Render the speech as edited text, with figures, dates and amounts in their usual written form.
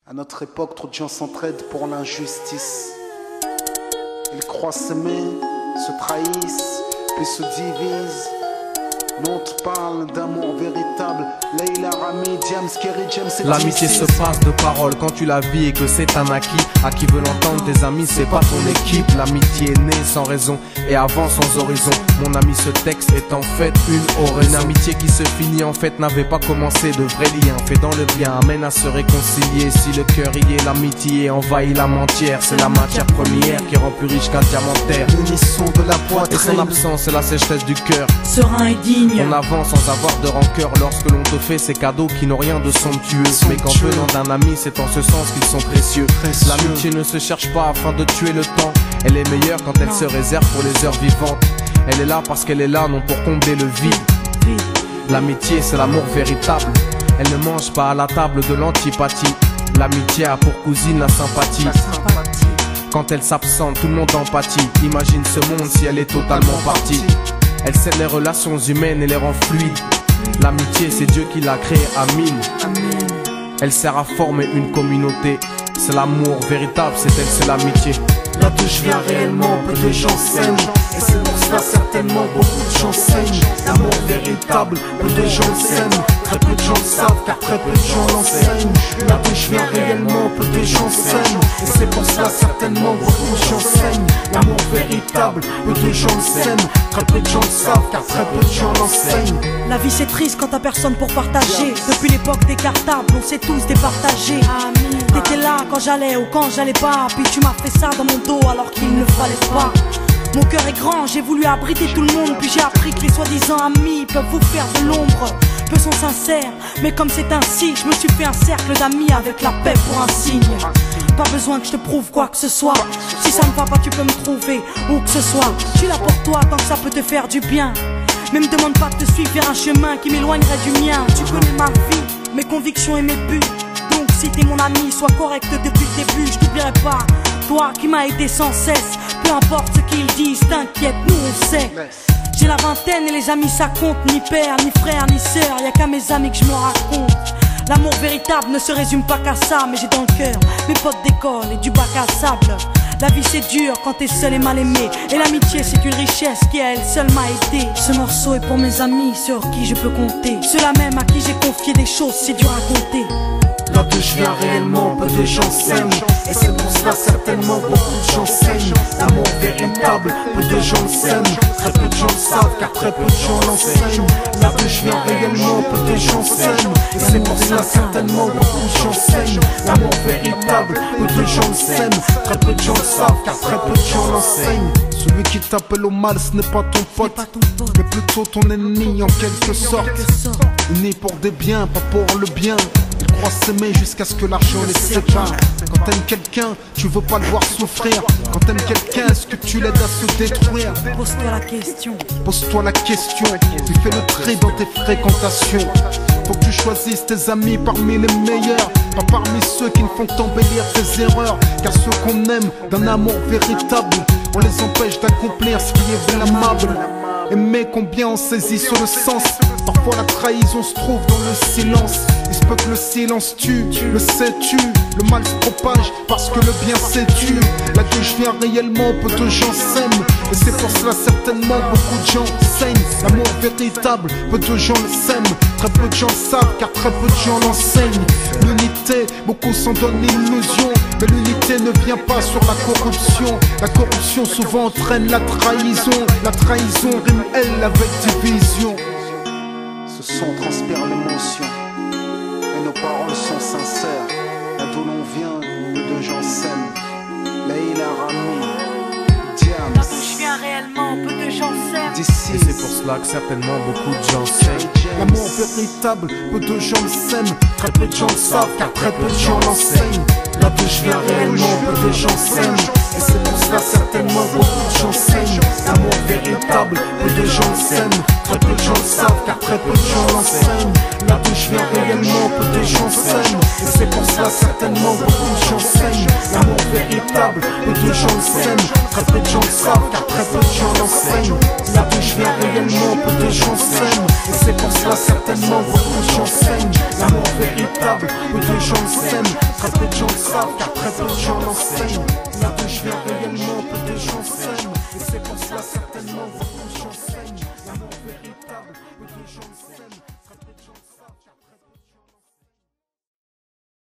À notre époque, trop de gens s'entraident pour l'injustice. Ils croient s'aimer, se trahissent, puis se divisent. Nous on te parle d'amour véritable. Leila, Rami, James, Kerry, James et l'amitié se passe de paroles quand tu la vis et que c'est un acquis. À qui veut l'entendre, tes amis, c'est pas ton équipe. L'amitié est née sans raison et avant sans horizon. Mon ami, ce texte est en fait une oraison. Une amitié qui se finit en fait n'avait pas commencé. De vrais liens faits dans le bien amènent à se réconcilier. Si le cœur y est, l'amitié envahit l'âme entière. C'est la matière première qui rend plus riche qu'un diamantaire. L'unisson de la poitrine et son absence, c'est la sécheresse du cœur. Serein et digne. On avance sans avoir de rancœur lorsque l'on te fait ces cadeaux qui n'ont rien de somptueux. Mais qu'en venant d'un ami, c'est en ce sens qu'ils sont précieux. L'amitié ne se cherche pas afin de tuer le temps. Elle est meilleure quand elle se réserve pour les heures vivantes. Elle est là parce qu'elle est là, non pour combler le vide. L'amitié, c'est l'amour véritable. Elle ne mange pas à la table de l'antipathie. L'amitié a pour cousine la sympathie. Quand elle s'absente, tout le monde empathie. Imagine ce monde si elle est totalement partie. Elle scelle les relations humaines et les rend fluides. L'amitié, c'est Dieu qui l'a créée, Amin. Elle sert à former une communauté. C'est l'amour véritable, c'est elle, c'est l'amitié. Là d'où je viens réellement, peu de gens s'aiment. Et c'est pour cela certainement beaucoup de gens saignent. L'amour véritable, peu de gens s'aiment. Très peu de gens le savent car très peu de gens l'enseignent. Là d'où je viens réellement, peu de gens s'aiment. Et c'est pour cela certainement beaucoup de gens saignent. L'amour véritable, peu de gens le s'aiment. Très peu de gens le savent car très peu de gens l'enseignent. La vie c'est triste quand t'as personne pour partager. Depuis l'époque des cartables, on s'est tous départagés. T'étais là quand j'allais ou quand j'allais pas. Puis tu m'as fait ça dans mon dos alors qu'il ne fallait pas. Mon cœur est grand, j'ai voulu abriter tout le monde. Puis j'ai appris que les soi-disant amis peuvent vous faire de l'ombre. Peu sont sincères, mais comme c'est ainsi, je me suis fait un cercle d'amis avec la paix pour un signe. Pas besoin que je te prouve quoi que ce soit. Si ça ne va pas tu peux me trouver où que ce soit. Je suis là pour toi tant que ça peut te faire du bien. Mais me demande pas de te suivre vers un chemin qui m'éloignerait du mien. Tu connais ma vie, mes convictions et mes buts. Donc si t'es mon ami, sois correct depuis le début. Je t'oublierai pas, toi qui m'as aidé sans cesse. Peu importe ce qu'ils disent, t'inquiète, nous on sait. J'ai la vingtaine et les amis ça compte. Ni père, ni frère, ni sœur, y'a qu'à mes amis que je me raconte. L'amour véritable ne se résume pas qu'à ça. Mais j'ai dans le cœur mes potes d'école et du bac à sable. La vie c'est dur quand t'es seul et mal aimé. Et l'amitié c'est une richesse qui à elle seule m'a aidé. Ce morceau est pour mes amis sur qui je peux compter. Ceux-là même à qui j'ai confié des choses c'est dur à compter. Là d'où je viens réellement, peu de gens s'aiment. Et c'est pour cela certainement beaucoup de gens saignent. L'amour véritable, peu de gens le s'aiment. Très peu de gens le savent car très peu de gens l'enseignent. Là d'où je viens réellement, peu de gens s'aiment. Et c'est pour cela certainement beaucoup de gens saignent. L'amour véritable, peu de gens le s'aiment. Très peu de gens le savent car très peu de gens l'enseignent. Celui qui t'appelle au mal ce n'est pas ton pote, mais plutôt ton ennemi en quelque sorte. Unis pour des biens, pas pour le bien. Ils croient s'aimer jusqu'à ce que l'argent les sépare. Quand t'aimes quelqu'un, tu veux pas le voir souffrir. Quand t'aimes quelqu'un, est-ce que tu l'aides à se détruire? Pose-toi la question. Pose-toi la question. Tu fais le tri dans tes fréquentations. Faut que tu choisisses tes amis parmi les meilleurs, pas parmi ceux qui ne font qu'embellir tes erreurs. Car ceux qu'on aime d'un amour véritable, on les empêche d'accomplir ce qui est blâmable. Aimer combien on saisit sur le sens. Parfois la trahison se trouve dans le silence. Il se peut que le silence tue, le sais-tu. Le mal se propage parce que le bien s'étue. Là d'où je viens réellement, peu de gens s'aiment. Et c'est pour cela certainement beaucoup de gens saignent. L'amour véritable, peu de gens le s'aiment. Très peu de gens le savent car très peu de gens l'enseignent. L'unité, beaucoup s'en donnent l'illusion. Mais l'unité ne vient pas sur la corruption. La corruption souvent entraîne la trahison. La trahison rime elle avec division. Ce son transpire l'émotion et nos paroles sont sincères. Là d'où l'on vient, peu de gens s'aiment. Leila, Rami, James. Là d'où je viens réellement, peu de gens s'aiment. Et c'est pour cela que certainement beaucoup de gens s'aiment. L'amour véritable, peu de gens le s'aiment. Très peu de gens le savent car très peu de gens l'enseignent. Là d'où je viens réellement, peu de gens s'aiment. Et c'est pour cela certainement beaucoup de gens saignent. L'amour véritable, peu de gens le s'aiment. Très peu de gens le savent car très peu de gens l'enseignent. Là d'où je viens réellement, peu de gens s'aiment. Et c'est pour cela certainement beaucoup de gens saignent. L'amour véritable, peu de gens le s'aiment. Très peu de gens le savent car très peu de gens l'enseignent. Là d'où je viens réellement, peu de gens s'aiment. Et c'est pour cela certainement beaucoup de gens saignent. L'amour véritable, peu de gens le s'aiment. Très peu de gens savent car très peu de gens l'enseignent. Là d'où je viens